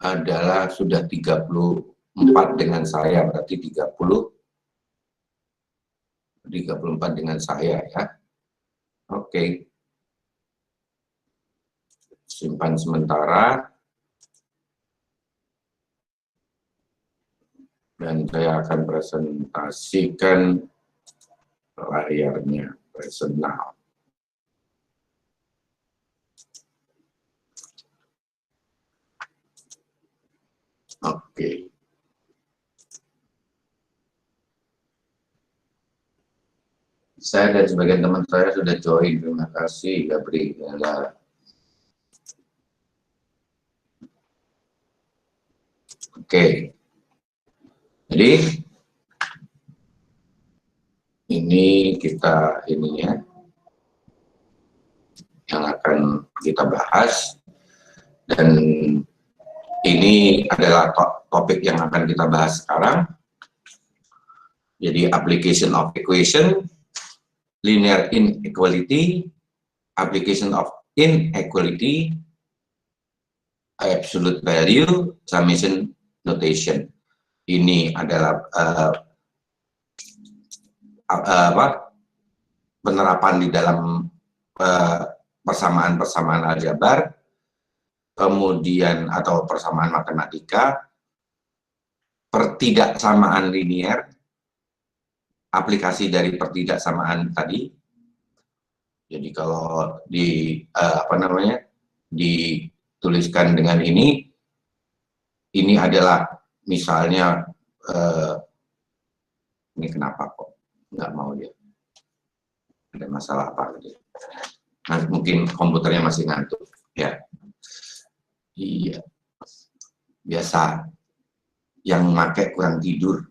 adalah sudah 34 dengan saya, berarti 34 dengan saya ya. Oke. Simpan sementara. Dan saya akan presentasikan layarnya, present now. Oke. Saya dan sebagian teman saya sudah join, terima kasih Gabriela. Oke. Jadi ini kita ininya yang akan kita bahas, dan ini adalah topik yang akan kita bahas sekarang. Jadi application of equation, linear inequality, application of inequality, absolute value, summation notation. Ini adalah penerapan di dalam persamaan-persamaan aljabar, kemudian atau persamaan matematika, pertidaksamaan linear, aplikasi dari pertidaksamaan tadi. Jadi kalau dituliskan dengan ini adalah misalnya ini kenapa kok nggak mau dia, ada masalah apa gitu. Nah, mungkin komputernya masih ngantuk ya. Iya, biasa yang pakai kurang tidur.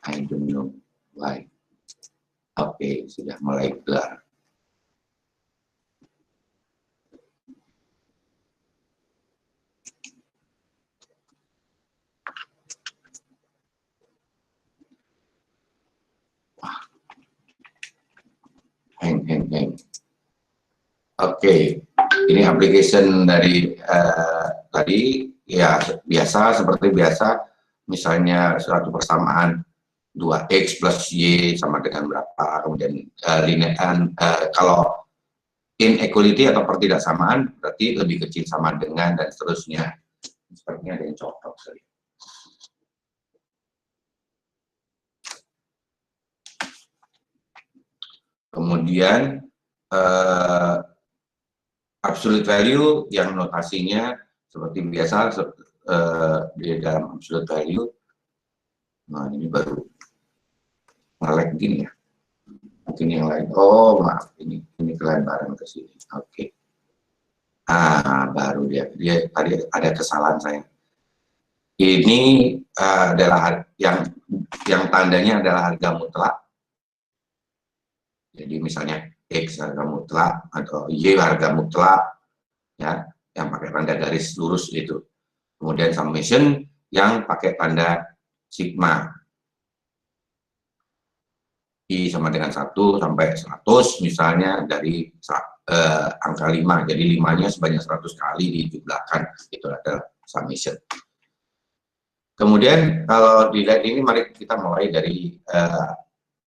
I don't know why. Oke, sudah mulai gelar. Heng. Oke, ini application dari tadi ya, biasa seperti biasa, misalnya suatu persamaan 2x plus y sama dengan berapa, kemudian kalau inequality atau pertidaksamaan berarti lebih kecil sama dengan, dan seterusnya. Sepertinya ada yang cocok sekali. Kemudian absolute value yang notasinya seperti biasa di dalam absolute value. Nah, ini baru nge-lag gini ya. Mungkin yang lain. Oh, maaf, ini kelebaran ke sini. Oke. Baru dia tadi ada kesalahan saya. Ini adalah yang tandanya adalah harga mutlak. Jadi misalnya X harga mutlak atau Y harga mutlak, ya, yang pakai tanda garis lurus itu. Kemudian summation yang pakai tanda sigma. I sama dengan 1 sampai 100 misalnya dari angka 5. Jadi 5-nya sebanyak 100 kali dijumlahkan. Itu adalah summation. Kemudian kalau dilihat ini, mari kita mulai dari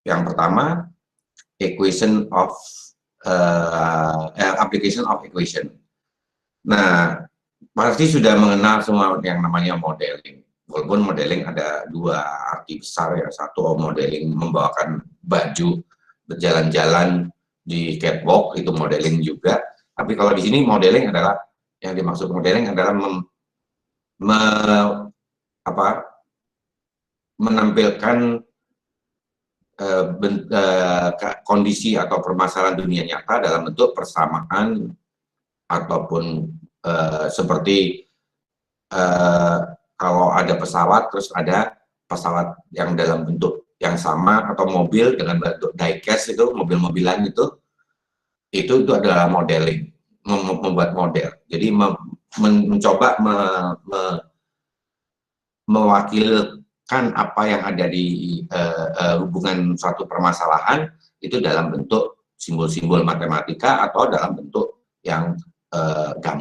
yang pertama, application of equation. Nah, pasti sudah mengenal semua yang namanya modeling. Walaupun modeling ada dua arti besar ya. Satu, modeling membawakan baju berjalan-jalan di catwalk, itu modeling juga. Tapi kalau di sini modeling adalah, yang dimaksud modeling adalah menampilkan kondisi atau permasalahan dunia nyata dalam bentuk persamaan, ataupun seperti kalau ada pesawat, terus ada pesawat yang dalam bentuk yang sama, atau mobil dengan bentuk diecast, itu mobil-mobilan itu adalah modeling, membuat model. Jadi mencoba mewakilkan apa yang ada di hubungan suatu permasalahan itu dalam bentuk simbol-simbol matematika, atau dalam bentuk yang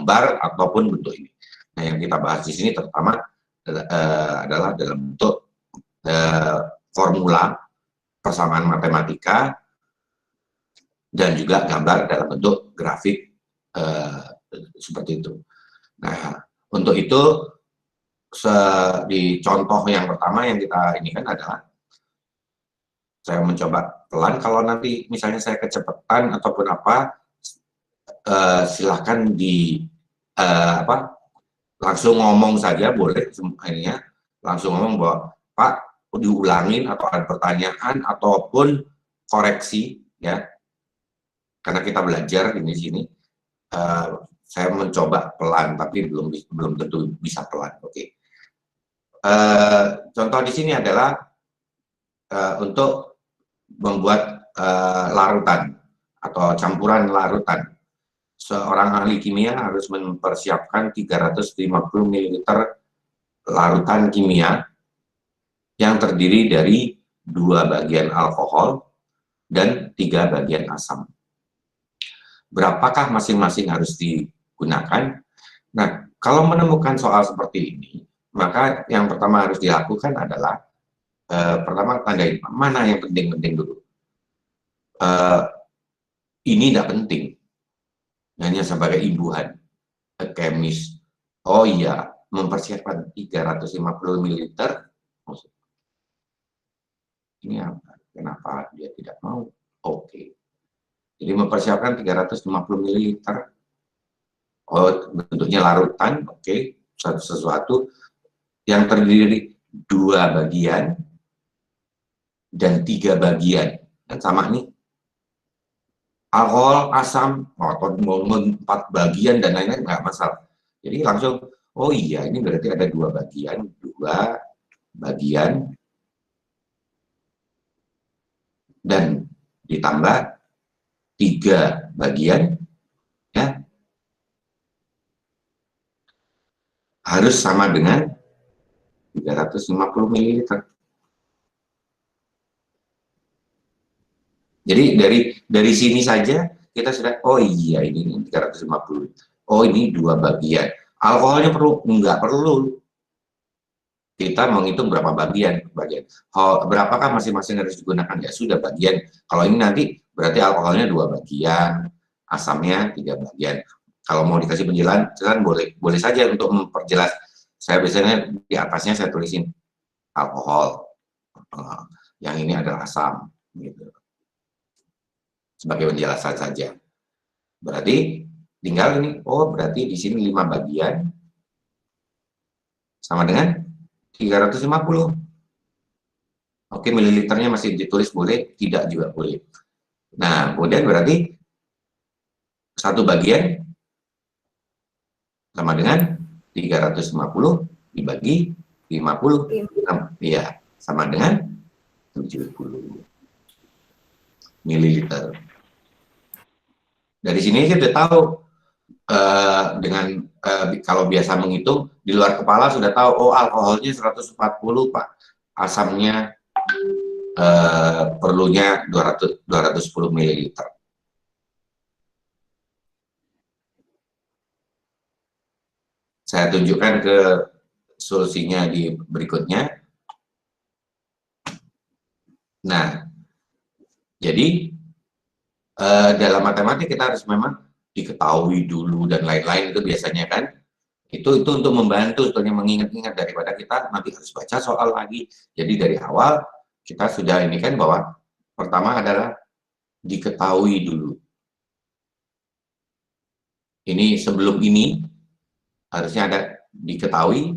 gambar ataupun bentuk ini. Nah, yang kita bahas di sini terutama adalah dalam bentuk formula persamaan matematika dan juga gambar dalam bentuk grafik seperti itu. Nah, untuk itu di contoh yang pertama yang kita ini kan adalah saya mencoba pelan. Kalau nanti misalnya saya kecepatan ataupun apa, silahkan langsung ngomong saja, boleh semuanya langsung ngomong bahwa Pak diulangin atau ada pertanyaan ataupun koreksi ya, karena kita belajar di sini. Saya mencoba pelan tapi belum tentu bisa pelan. Oke. Contoh di sini adalah untuk membuat larutan atau campuran larutan. Seorang ahli kimia harus mempersiapkan 350 ml larutan kimia yang terdiri dari 2 bagian alkohol dan 3 bagian asam. Berapakah masing-masing harus digunakan? Nah, kalau menemukan soal seperti ini, maka yang pertama harus dilakukan adalah pertama tandain mana yang penting-penting dulu. Ini tidak penting, hanya sebagai imbuhan kemis. Oh iya, mempersiapkan 350 ml. Ini apa? Kenapa dia tidak mau? Oke. Jadi mempersiapkan 350 ml. Oh, bentuknya larutan, oke. Sesuatu yang terdiri 2 bagian dan 3 bagian. Dan sama nih. Alkohol, asam, atau mau 4 bagian dan lain-lain nggak masalah. Jadi langsung, oh iya ini berarti ada 2 bagian, 2 bagian dan ditambah 3 bagian, ya harus sama dengan 350 ml. Jadi dari sini saja kita sudah, oh iya ini 350. Oh ini 2 bagian. Alkoholnya perlu? Enggak perlu. Kita menghitung berapa bagian. Berapakah masing-masing harus digunakan? Ya sudah bagian. Kalau ini nanti berarti alkoholnya 2 bagian, asamnya 3 bagian. Kalau mau dikasih penjelasan boleh saja untuk memperjelas. Saya biasanya di atasnya saya tulisin alkohol. Yang ini adalah asam. Gitu. Sebagai penjelasan saja. Berarti tinggal ini, oh berarti di sini 5 bagian sama dengan 350. Oke, mililiternya masih ditulis boleh, tidak juga boleh. Nah, kemudian berarti 1 bagian sama dengan 350 dibagi 50. Iya, sama dengan 70 mililiter. Dari sini saya sudah tahu kalau biasa menghitung di luar kepala sudah tahu, oh alkoholnya 140 Pak, asamnya perlunya 210 ml. Saya tunjukkan ke solusinya di berikutnya. Nah, jadi dalam matematik kita harus memang diketahui dulu dan lain-lain, itu biasanya kan itu untuk membantu sebetulnya mengingat-ingat daripada kita nanti harus baca soal lagi. Jadi dari awal kita sudah ini kan bahwa pertama adalah diketahui dulu. Ini sebelum ini harusnya ada diketahui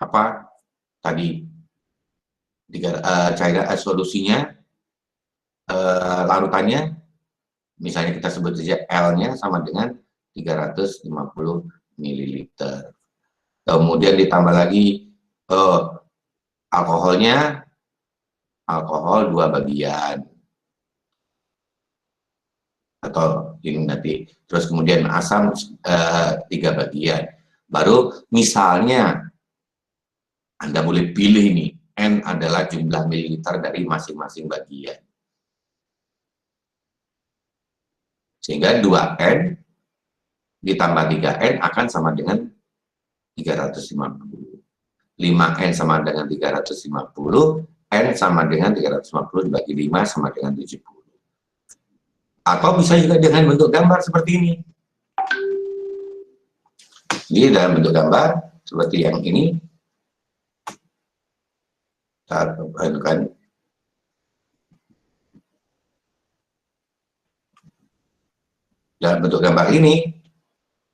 apa tadi cairan solusinya, larutannya misalnya kita sebut saja L-nya sama dengan 350 ml. Kemudian ditambah lagi alkoholnya, alkohol 2 bagian. Atau ini nanti. Terus kemudian asam 3 bagian. Baru misalnya Anda boleh pilih ini, N adalah jumlah mililiter dari masing-masing bagian. Sehingga 2N ditambah 3N akan sama dengan 350. 5N sama dengan 350, N sama dengan 350 dibagi 5 sama dengan 70. Atau bisa juga dengan bentuk gambar seperti ini. Jadi dalam bentuk gambar seperti yang ini, kan, dalam bentuk gambar ini,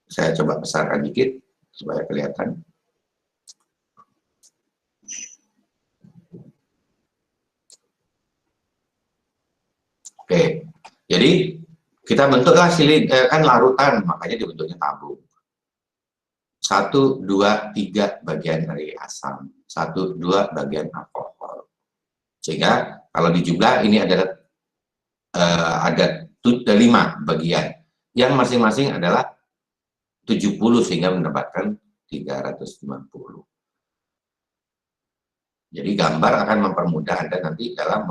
saya coba besarkan dikit supaya kelihatan. Oke, jadi kita bentuklah kan larutan, makanya dibentuknya tabung. 1, 2, 3 bagian dari asam, 1, 2 bagian alkohol. Sehingga kalau dijumlah ini ada 5 bagian, yang masing-masing adalah 70 sehingga mendapatkan 350. Jadi gambar akan mempermudah Anda nanti dalam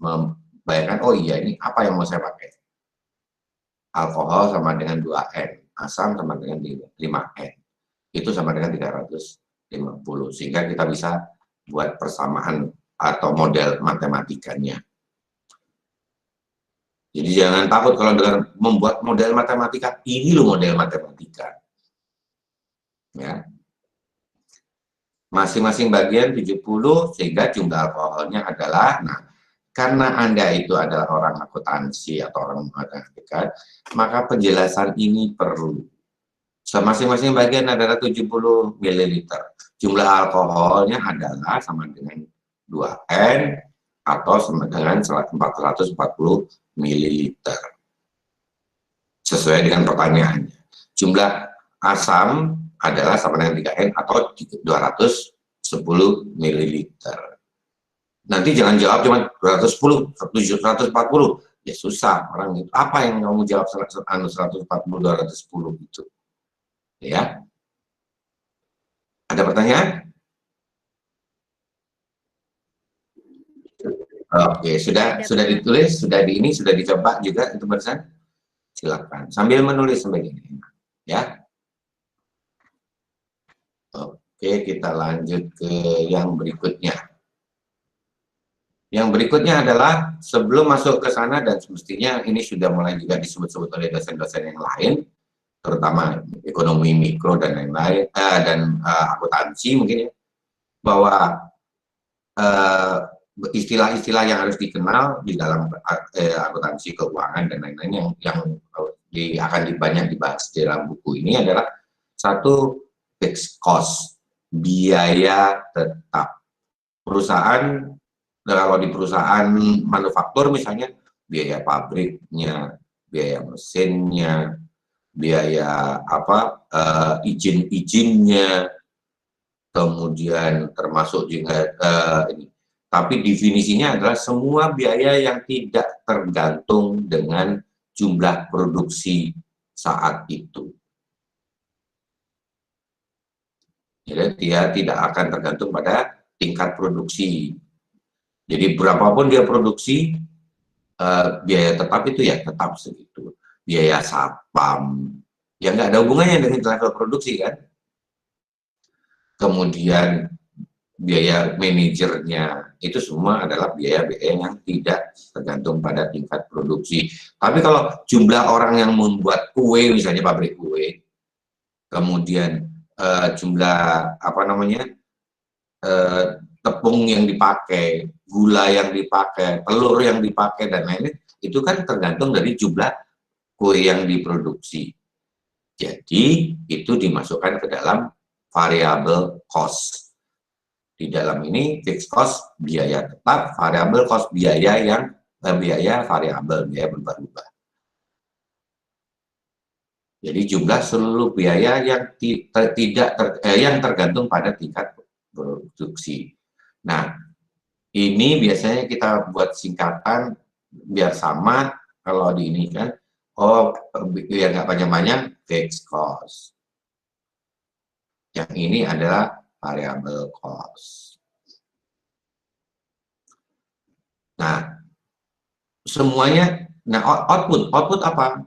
membayangkan, oh iya ini apa yang mau saya pakai. Alkohol sama dengan 2N, asam sama dengan 5N. Itu sama dengan 350. Sehingga kita bisa buat persamaan atau model matematikanya. Jadi jangan takut kalau dengan membuat model matematika, ini loh model matematika. Ya. Masing-masing bagian 70 sehingga jumlah alkoholnya adalah, nah, karena Anda itu adalah orang akuntansi atau orang matematika, maka penjelasan ini perlu. Masing-masing bagian adalah 70 ml. Jumlah alkoholnya adalah sama dengan 2N atau sama dengan 440 ml. Sesuai dengan pertanyaannya. Jumlah asam adalah sama dengan 3N atau 210 ml. Nanti jangan jawab cuma 210, 140. Ya susah orang itu. Apa yang kamu jawab 140, 210 gitu. Ya. Ada pertanyaan? Oke, sudah ditulis, sudah dicoba juga itu barusan. Silakan sambil menulis sebagainya. Ya. Oke, kita lanjut ke yang berikutnya. Yang berikutnya adalah sebelum masuk ke sana, dan semestinya ini sudah mulai juga disebut-sebut oleh dosen-dosen yang lain, terutama ekonomi mikro dan lain-lain, dan akuntansi mungkin ya, bahwa istilah-istilah yang harus dikenal di dalam akuntansi keuangan dan lain-lain yang akan banyak dibahas di dalam buku ini adalah satu, fixed cost, biaya tetap. Perusahaan, kalau di perusahaan manufaktur misalnya, biaya pabriknya, biaya mesinnya, biaya izin-izinnya, kemudian termasuk juga ini. Tapi definisinya adalah semua biaya yang tidak tergantung dengan jumlah produksi saat itu. Jadi dia tidak akan tergantung pada tingkat produksi. Jadi berapapun dia produksi, biaya tetap itu ya tetap segitu. Biaya satpam, ya nggak ada hubungannya dengan level produksi kan. Kemudian biaya manajernya, itu semua adalah biaya-biaya yang tidak tergantung pada tingkat produksi. Tapi kalau jumlah orang yang membuat kue, misalnya pabrik kue, kemudian jumlah tepung yang dipakai, gula yang dipakai, telur yang dipakai, dan lain-lain, itu kan tergantung dari jumlah kue yang diproduksi. Jadi itu dimasukkan ke dalam variable cost. Di dalam ini fixed cost biaya tetap, variable cost biaya yang biaya variabel, biaya berubah-ubah. Jadi jumlah seluruh biaya yang yang tergantung pada tingkat produksi. Nah, ini biasanya kita buat singkatan biar sama. Kalau di ini kan, biar nggak panjang-panjang, fixed cost. Yang ini adalah variable cost. Nah, semuanya, nah output apa?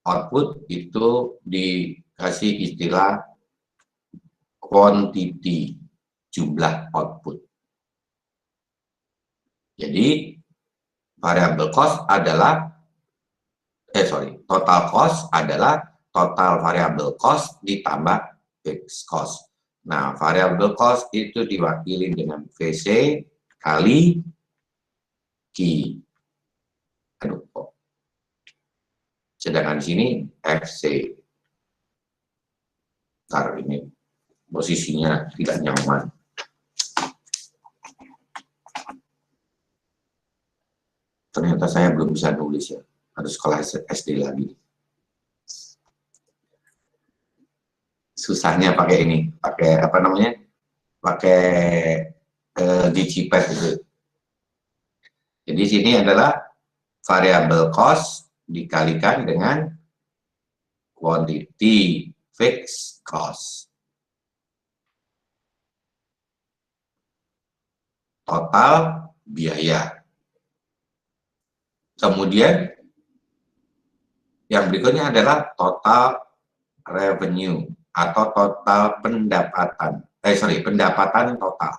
output itu dikasih istilah quantity, jumlah output. Jadi variable cost adalah total cost adalah total variable cost ditambah fixed cost. Nah, variable cost itu diwakili dengan VC kali Q. Aduh, kok. Sedangkan di sini FC. Ntar ini posisinya tidak nyaman. Ternyata saya belum bisa nulis ya. Harus sekolah SD lagi. Susahnya pakai ini, pakai apa namanya? Pakai digipad itu. Jadi sini adalah variable cost dikalikan dengan quantity fixed cost. Total biaya. Kemudian yang berikutnya adalah total revenue atau total pendapatan. Pendapatan total.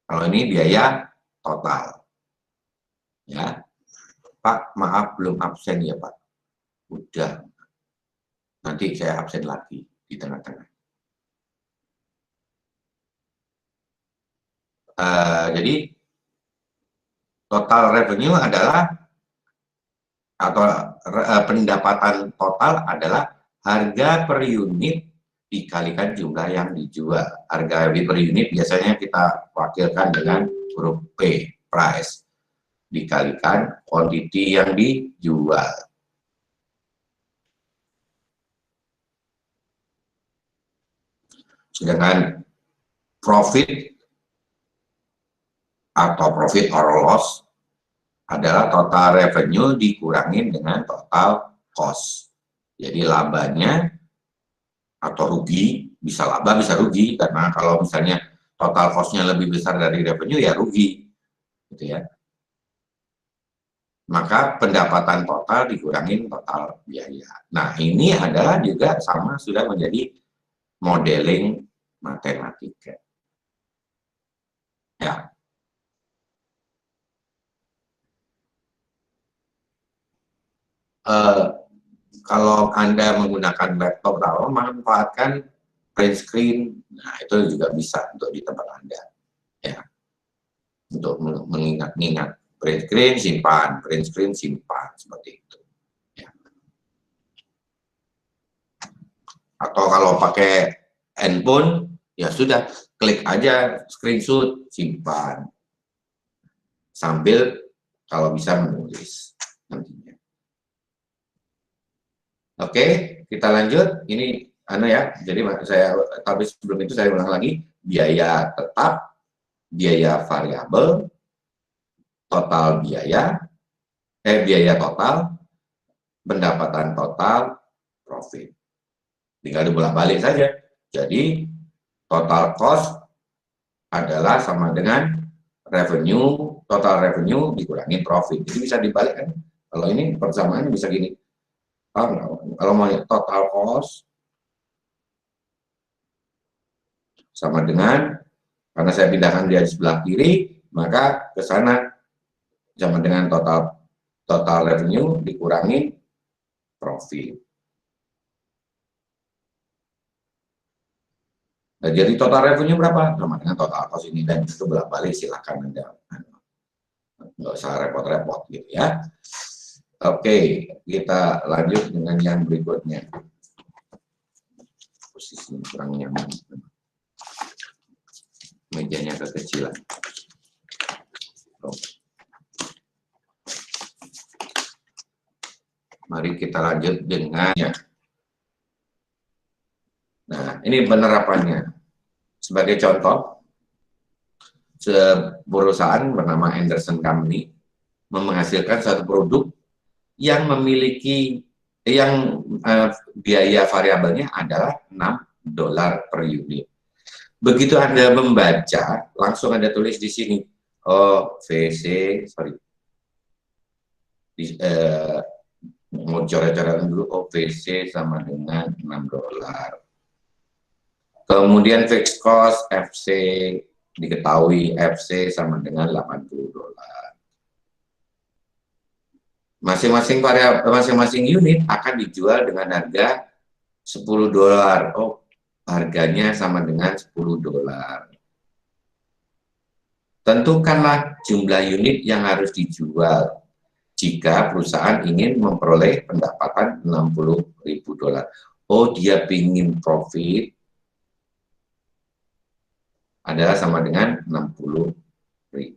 Kalau ini biaya total. Ya. Pak, maaf belum absen ya, Pak. Udah. Nanti saya absen lagi di tengah-tengah. Jadi total revenue adalah atau pendapatan total adalah harga per unit dikalikan jumlah yang dijual. Harga per unit biasanya kita wakilkan dengan huruf P, price, dikalikan quantity yang dijual. Sedangkan profit atau profit or loss adalah total revenue dikurangin dengan total cost. Jadi labanya atau rugi, bisa laba bisa rugi, karena kalau misalnya total cost-nya lebih besar dari revenue ya rugi, gitu ya. Maka pendapatan total dikurangin total biaya. Nah, ini adalah juga sama sudah menjadi modeling matematika. Ya. Kalau Anda menggunakan laptop atau manfaatkan print screen, nah itu juga bisa untuk di tempat Anda. Ya. Untuk mengingat-ingat print screen simpan seperti itu. Ya. Atau kalau pakai handphone, ya sudah klik aja screenshot simpan. Sambil kalau bisa menulis nantinya. Oke, kita lanjut. Ini ya. Jadi tapi sebelum itu saya ulang lagi, biaya tetap, biaya variabel, total biaya, biaya total, pendapatan total, profit. Tinggal dibolak-balik saja. Jadi total cost adalah sama dengan revenue, total revenue dikurangi profit. Jadi bisa dibalik kan? Kalau ini persamaannya bisa gini. Kalau mau total cost sama dengan, karena saya pindahkan dia di sebelah kiri, maka ke sana sama dengan total revenue dikurangi profit. Nah, jadi total revenue berapa? Sama dengan total cost ini, dan itu bolak-balik silakan Anda. Nggak usah repot-repot gitu ya. Oke, kita lanjut dengan yang berikutnya. Posisi kurang nyaman. Mejanya kekecilan. Mari kita lanjut dengannya. Nah, ini penerapannya. Sebagai contoh, perusahaan bernama Anderson Company menghasilkan satu produk yang memiliki biaya variabelnya adalah $6 per unit. Begitu Anda membaca, langsung Anda tulis di sini, coret-coretan dulu, OVC sama dengan $6. Kemudian fixed cost FC, diketahui FC sama dengan $80. Masing-masing masing-masing unit akan dijual dengan harga $10. Oh, harganya sama dengan $10. Tentukanlah jumlah unit yang harus dijual jika perusahaan ingin memperoleh pendapatan $60.000. Oh, dia ingin profit adalah sama dengan 60.000.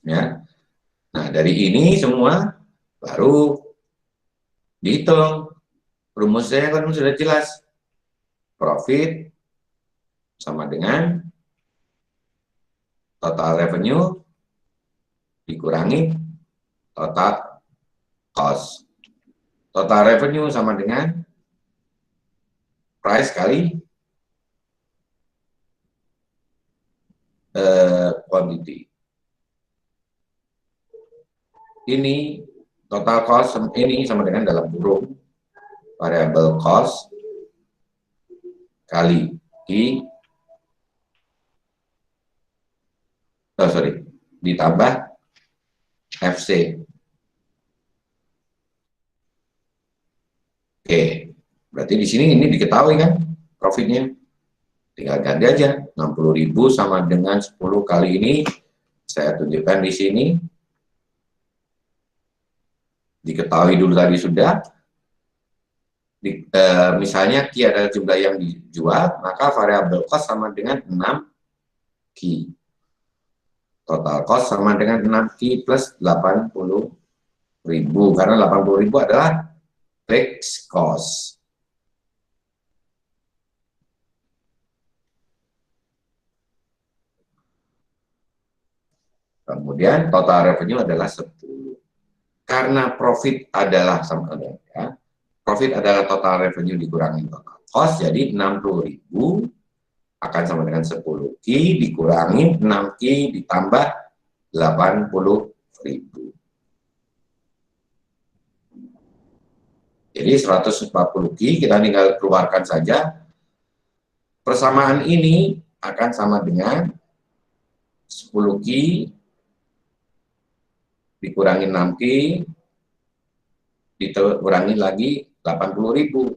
Ya. Nah, dari ini semua baru dihitung. Rumusnya kan sudah jelas. Profit sama dengan total revenue dikurangi total cost. Total revenue sama dengan price kali quantity. Ini total cost ini sama dengan dalam kurung variable cost kali ditambah FC. Oke, berarti di sini ini diketahui kan profitnya. Tinggal ganti aja 60.000 sama dengan 10 kali ini. Saya tunjukkan di sini. Diketahui dulu tadi sudah. Misalnya Q adalah jumlah yang dijual, maka variable cost sama dengan 6Q. Total cost sama dengan 6Q plus 80.000, karena 80.000 adalah fixed cost. Kemudian total revenue adalah 10. Karena profit adalah sama ya. Profit adalah total revenue dikurangi total cost, jadi 60.000 akan sama dengan 10Q dikurangi 6Q ditambah 80.000. Jadi 140Q kita tinggal keluarkan saja. Persamaan ini akan sama dengan 10Q dikurangi 6Q dikurangi lagi 80.000.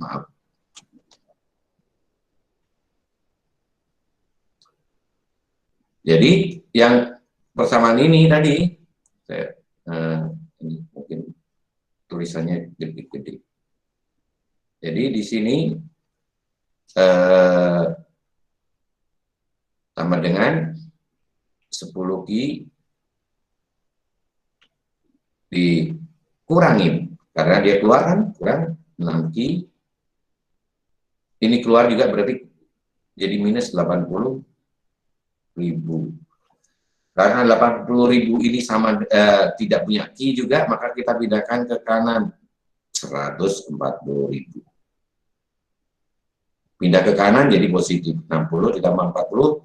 Maaf. Jadi yang persamaan ini tadi, ini mungkin tulisannya gede-gede. Jadi di sini sama dengan 10Q dikurangin, karena dia keluar kan, kurang 6Q. Ini keluar juga berarti jadi minus 80.000. Karena 80.000 ini sama tidak punya Q juga, maka kita pindahkan ke kanan 140.000. Pindah ke kanan jadi positif 60 ditambah 40,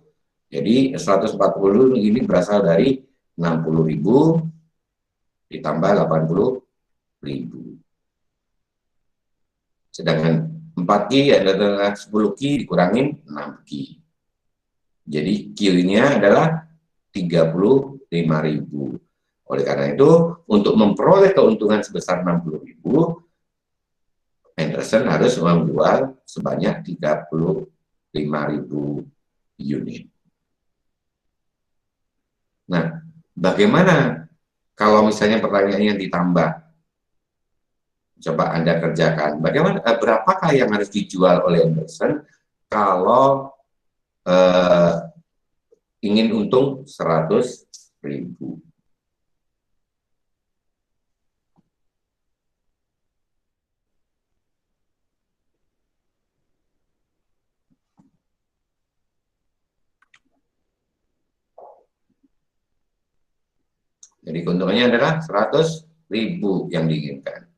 jadi 140 ini berasal dari 60.000 ditambah 80.000. Sedangkan 4Q adalah 10Q dikurangin 6Q. Jadi Q-nya adalah 35.000. Oleh karena itu, untuk memperoleh keuntungan sebesar 60.000, Anderson harus menjual sebanyak 35.000 unit. Nah, bagaimana kalau misalnya pertanyaannya ditambah? Coba Anda kerjakan. Bagaimana, berapakah yang harus dijual oleh Anderson kalau ingin untung 100.000? Jadi keuntungannya adalah 100.000 yang diinginkan.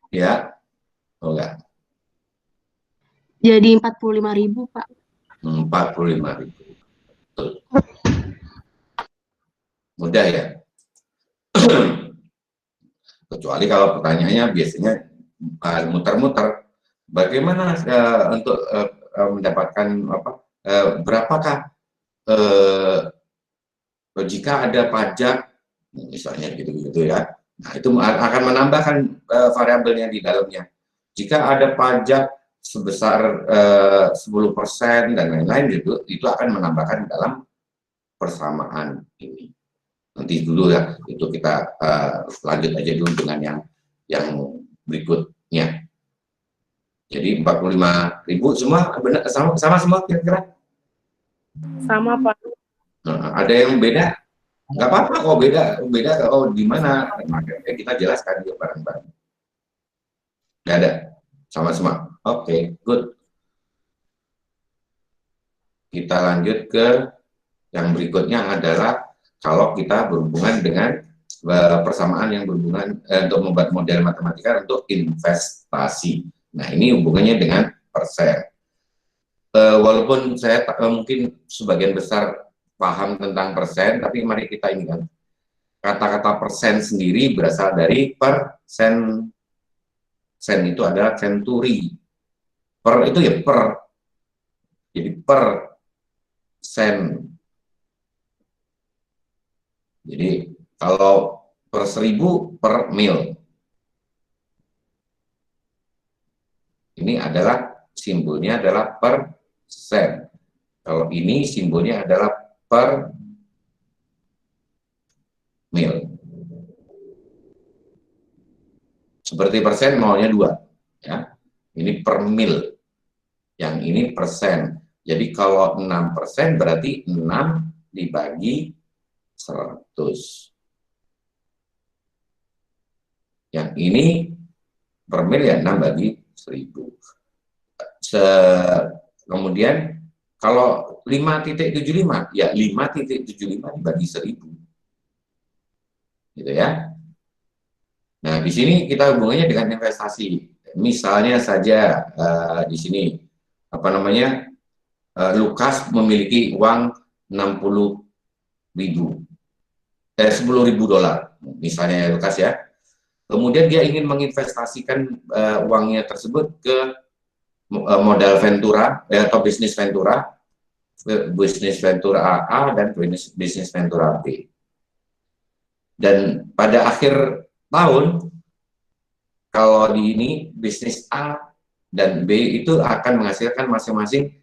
Ya, oh enggak, Jadi 45.000, Pak. 45.000. Betul. Mudah ya. Kecuali kalau pertanyaannya biasanya muter-muter. Bagaimana untuk mendapatkan apa? Berapakah eh, jika ada pajak, misalnya gitu-gitu ya. Nah, itu akan menambahkan variabelnya di dalamnya. Jika ada pajak sebesar 10% dan lain-lain gitu, itu akan menambahkan dalam persamaan ini. Nanti dulu ya, itu kita lanjut aja dulu dengan yang berikutnya. Jadi 45.000 semua benar sama semua kira-kira. Sama, Pak. Nah, ada yang beda? Nggak apa-apa kok beda, beda oh di mana? Makanya kita jelaskan juga bareng-bareng. Nggak ada, sama semua. Oke, good. Kita lanjut ke yang berikutnya adalah kalau kita berhubungan dengan persamaan yang berhubungan untuk membuat model matematika untuk investasi. Nah, ini hubungannya dengan persen. Walaupun saya mungkin sebagian besar paham tentang persen, tapi mari kita ingat kata-kata persen sendiri berasal dari persen. Sen itu adalah century. Per itu ya per. Jadi per sen. Jadi kalau per 1.000 per mil. Ini adalah simbolnya adalah persen. Kalau ini simbolnya adalah per mil. Seperti persen maunya 2. Ya. Ini per mil. Yang ini persen. Jadi kalau 6% berarti 6 dibagi 100. Yang ini per mil ya 6 bagi 1.000. Kemudian kalau 5,75 ya 5,75 dibagi 1.000. Gitu ya. Nah, di sini kita hubungannya dengan investasi. Misalnya saja di sini apa namanya? Lukas memiliki uang 60.000 $10.000 misalnya ya Lukas ya. Kemudian dia ingin menginvestasikan uangnya tersebut ke modal Ventura atau bisnis Ventura A dan bisnis Ventura B. Dan pada akhir tahun kalau di ini bisnis A dan B itu akan menghasilkan masing-masing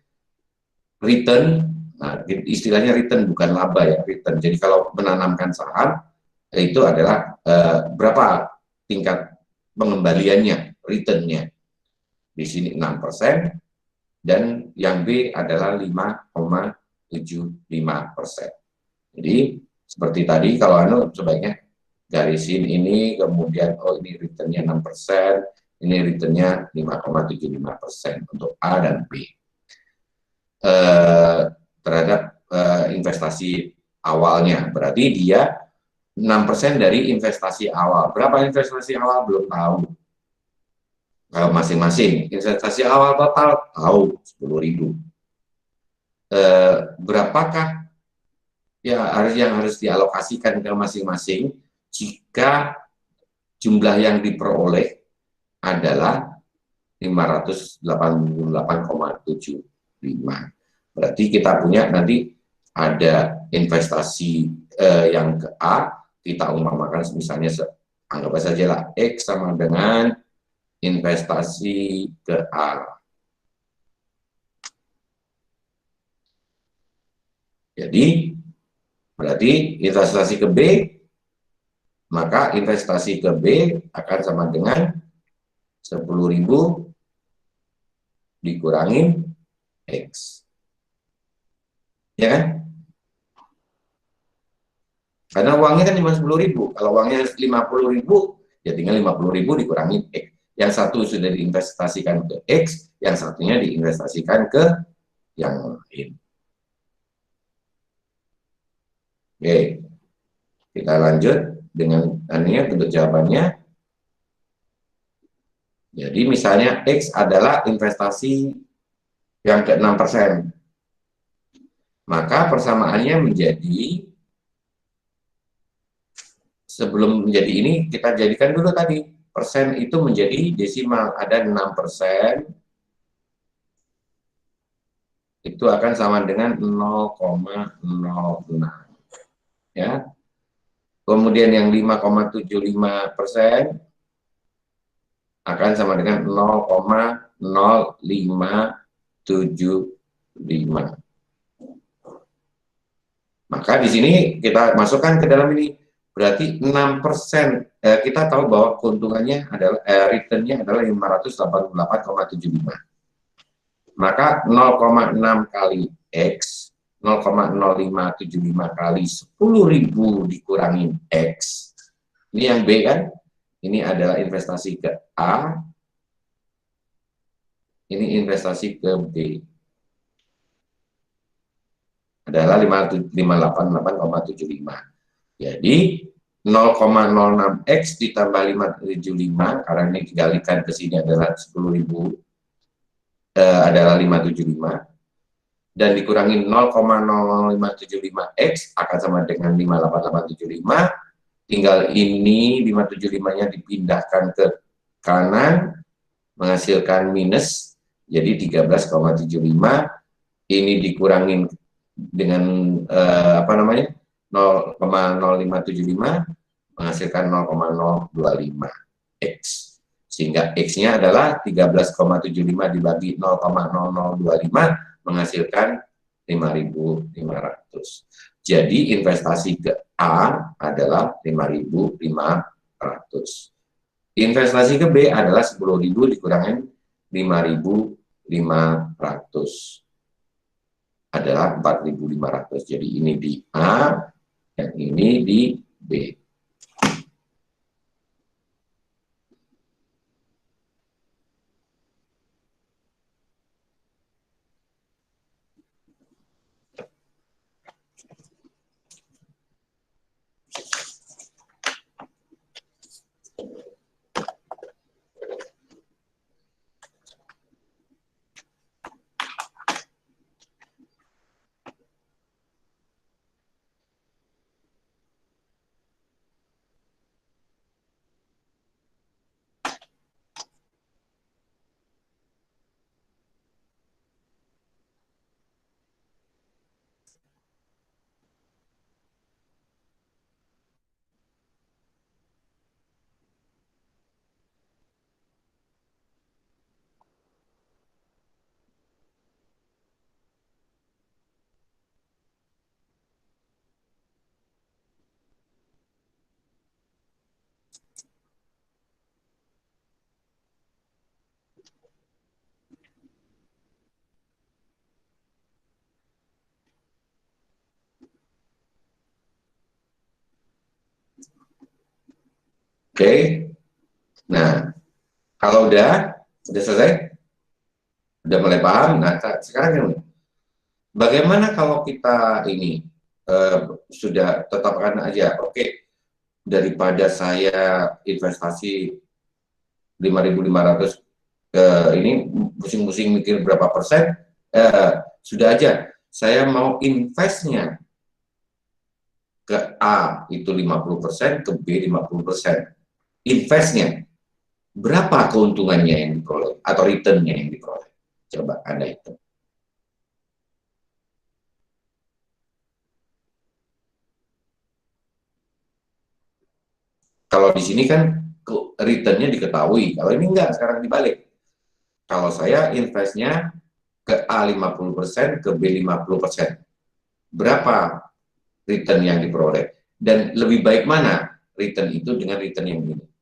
return. Nah, istilahnya return bukan laba ya, return. Jadi kalau menanamkan saham itu adalah berapa tingkat pengembaliannya, returnnya. Di sini 6% dan yang B adalah 5,75%. Jadi seperti tadi kalau anu sebaiknya garisin ini, kemudian oh ini returnnya 6%, ini returnnya 5,75% untuk A dan B. Terhadap investasi awalnya, berarti dia 6% dari investasi awal. Berapa investasi awal belum tahu. Masing-masing investasi awal total tahu 10.000. Berapakah ya yang harus dialokasikan ke masing-masing jika jumlah yang diperoleh adalah 588,75. Berarti kita punya nanti ada investasi yang ke A, kita umpamakan misalnya anggap saja lah X sama dengan investasi ke A. Jadi berarti investasi ke B, maka investasi ke B akan sama dengan 10.000 dikurangin X. Ya kan? Karena uangnya kan cuma 10.000. Kalau uangnya 50.000, ya tinggal 50.000 dikurangin X. Yang satu sudah diinvestasikan ke X, yang satunya diinvestasikan ke yang lain. Oke, kita lanjut dengan anunya bentuk jawabannya. Jadi misalnya X adalah investasi yang ke 6%. Maka persamaannya menjadi, sebelum menjadi ini, kita jadikan dulu tadi. Persen itu menjadi desimal. Ada 6%, itu akan sama dengan 0,06. Ya. Kemudian yang 5,75% akan sama dengan 0,0575. Maka di sini kita masukkan ke dalam ini, berarti 6%. Kita tahu bahwa keuntungannya adalah, return-nya adalah 588,75. Maka 0,6 kali X, 0,0575 kali 10.000 dikurangi X. Ini yang B kan? Ini adalah investasi ke A, ini investasi ke B. Adalah 588,75. Jadi 0,06X ditambah 575, karena ini dikalikan ke sini adalah 10.000, adalah 575. Dan dikurangi 0,0575X akan sama dengan 58875. Tinggal ini 575-nya dipindahkan ke kanan, menghasilkan minus, jadi 13,75. Ini dikurangin dengan apa namanya, 0,0575 menghasilkan 0,025X. Sehingga X-nya adalah 13,75 dibagi 0,0025 menghasilkan 5.500. Jadi investasi ke A adalah 5.500. Investasi ke B adalah 10.000 dikurangin 5.500. Adalah 4.500. Jadi ini di A, yang ini di B. Oke. Nah, kalau udah selesai, udah mulai paham. Nah, sekarang bagaimana kalau kita ini sudah tetapkan aja, oke, daripada saya investasi 5.500 ini pusing-pusing mikir berapa persen, sudah aja saya mau investnya ke A itu 50%, ke B 50%. Investnya berapa keuntungannya yang diperoleh atau returnnya yang diperoleh? Coba Anda hitung. Kalau di sini kan returnnya diketahui, kalau ini enggak, sekarang dibalik. Kalau saya investnya ke A 50%, ke B 50%, berapa return yang diperoleh? Dan lebih baik mana return itu dengan return yang ini?